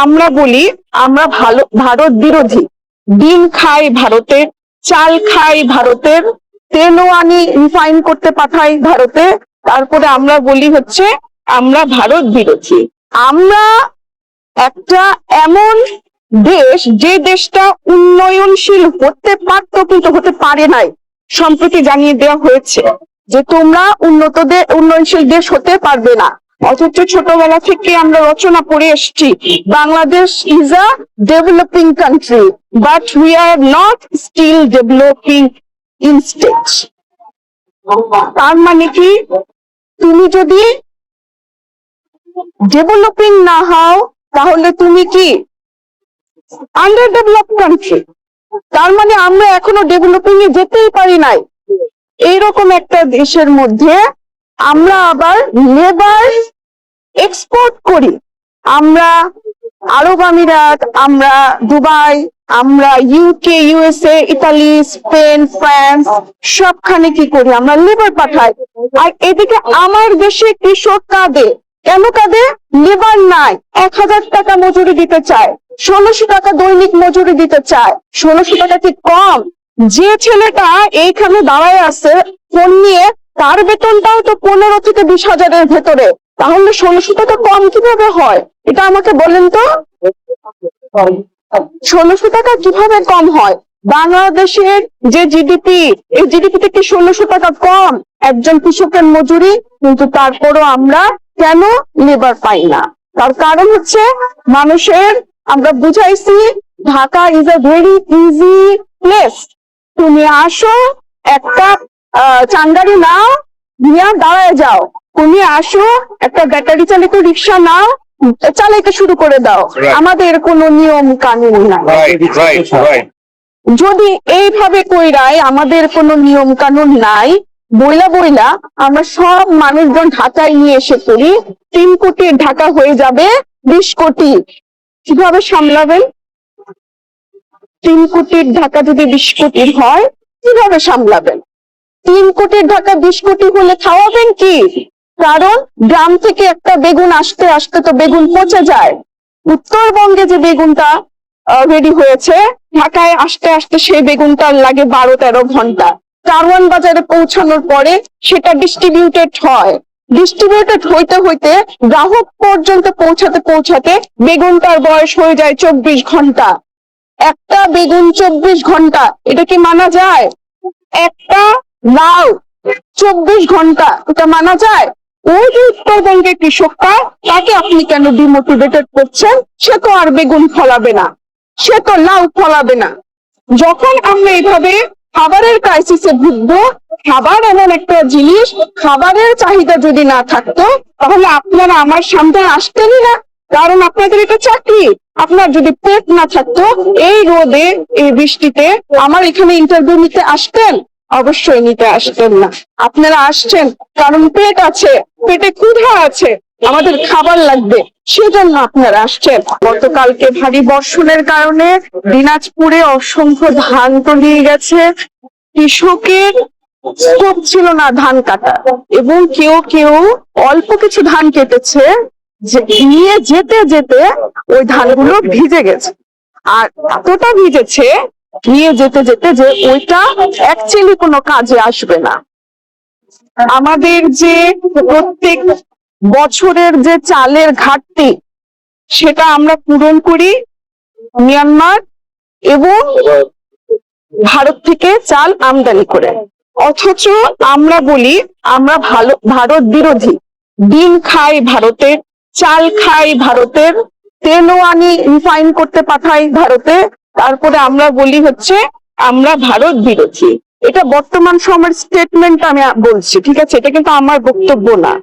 আমরা বলি আমরা ভারত বিরোধী, ডিম খাই ভারতের, চাল খাই ভারতের, তেলও আনি রিফাইন করতে পাঠাই ভারতে, তারপরে আমরা বলি হচ্ছে আমরা ভারত বিরোধী। আমরা একটা এমন দেশ যে দেশটা উন্নয়নশীল হতে পারত কিন্তু হতে পারে নাই, সম্প্রতি জানিয়ে দেওয়া হয়েছে যে তোমরা উন্নয়নশীল দেশ হতে পারবে না। অথচ ছোটবেলা থেকে আমরা রচনা পড়ে এসেছি Bangladesh is a developing country, but we are not still developing in stage. তার মানে কি, তুমি যদি ডেভেলপিং না হও তাহলে তুমি কি আন্ডার ডেভেলপ কান্ট্রি। তার মানে আমরা এখনো ডেভেলপিং এ যেতেই পারি নাই। এইরকম একটা দেশের মধ্যে আমরা আবার লেবার এক্সপোর্ট করি। আমরা আরব আমিরাত, আমরা দুবাই, আমরা UK, USA, Italy, Spain, France সবখানে কি করি, আমরা লেবার পাঠাই। আর এদিকে আমার দেশে কৃষক কাঁদে। কেন কাঁদে? লেবার নাই, 1000 টাকা মজুরি দিতে চায়, 1600 টাকা দৈনিক মজুরি দিতে চায়। 1600 টাকা কি কম? যে ছেলেটা এইখানে দাঁড়ায় আছে ফোন নিয়ে, তার বেতনটাও তো 15 থেকে 20,000-এর ভেতরে, তাহলে 1600 টাকা কম কিভাবে হয়? এটা আমাকে বলেন তো, 1600 টাকা কিভাবে কম হয়? বাংলাদেশের যে জিডিপি, এই জিডিপি থেকে 1600 টাকা কম একজন কৃষকের মজুরি, কিন্তু তারপরও আমরা কেন লেবার পাই না? তার কারণ হচ্ছে মানুষের, আমরা বুঝাইছি Dhaka is a very easy place. তুমি আসো, একটা চাঙ্গারি নাও, নিয়ে দাঁড়ায় যাও। তুমি আসো, একটা ব্যাটারি চালিত রিক্সা নাও, চালাইতে শুরু করে দাও। আমাদের কোনো নিয়ম কানুন নাই। যদি এইভাবে কইরাই আমাদের কোনো নিয়ম কানুন নাই, বইলা আমরা সব মানুষজন ঢাকায় নিয়ে এসে করি, 3 কোটির ঢাকা হয়ে যাবে 20 কোটি। কিভাবে সামলাবেন? 3 কোটির ঢাকা যদি 20 কোটির হয়, কিভাবে সামলাবেন? 3 কোটির ঢাকা 20 কোটি হলে খাওয়াবেন কি? কারণ গ্রাম থেকে একটা বেগুন আসতে আসতে তো বেগুন পচে যায়। উত্তরবঙ্গে যে বেগুনটা রেডি হয়েছে, ঢাকায় আসতে আসতে সেই বেগুনটার লাগে 12-13 ঘন্টা। কারওয়ান বাজারে পৌঁছানোর পরে সেটা ডিস্ট্রিবিউটেড হয়। ডিস্ট্রিবিউটেড হইতে হইতে গ্রাহক পর্যন্ত পৌঁছাতে বেগুনটার বয়স হয়ে যায় 24 ঘন্টা। একটা বেগুন 24 ঘন্টা, এটা কি মানা যায়? একটা লাউ 24 ঘন্টা, এটা মানা যায়? ওই যে উত্তরবঙ্গের কৃষকটা, তাকে আপনি কেন ডিমোটিভেটেড করছেন? সে তো আর বেগুন ফলাবে না, সে তো লাউ ফলাবে না। যখন আমরা এইভাবে খাবারের ক্রাইসিসে ভুগবো, খাবার এমন একটা জিনিস, খাবারের চাহিদা যদি না থাকতো তাহলে আপনারা আমার সামনে আসতেনই না, কারণ আপনাদের এটা চাকরি। আপনার যদি পেট না থাকতো, এই রোদে এই বৃষ্টিতে আমার এখানে ইন্টারভিউ নিতে আসতেন? অবশ্যই নিতে আসতেন না। আপনারা আসছেন কারণ পেট আছে, পেটে ক্ষুধা আছে, আমাদের খাবার লাগবে, সেজন্য আপনারা আসছেন। গতকালকে ভারী বর্ষণের কারণে দিনাজপুরে অসংখ্য ধান তলিয়ে গেছে। কৃষকের স্কোপ ছিল না ধান কাটা, এবং কেউ কেউ অল্প কিছু ধান কেটেছে, নিয়ে যেতে যেতে ওই ধানগুলো ভিজে গেছে। আর এতটা ভিজেছে নিয়ে যেতে যেতে যে ওইটা অ্যাকচুয়ালি কোনো কাজে আসবে না। আমাদের যে প্রত্যেক বছরের যে চালের ঘাটতি, সেটা আমরা পূরণ করি মিয়ানমার এবং ভারত থেকে চাল আমদানি করে। অথচ আমরা বলি আমরা ভারত বিরোধী, ডিম খাই ভারতের, চাল খাই ভারতের, তেলও আনি রিফাইন করতে পাঠাই ভারতে, তারপরে আমরা বলি হচ্ছে আমরা ভারত বিরোধী। এটা বর্তমান সময়ের স্টেটমেন্ট আমি বলছি, ঠিক আছে? এটা কিন্তু আমার বক্তব্য না।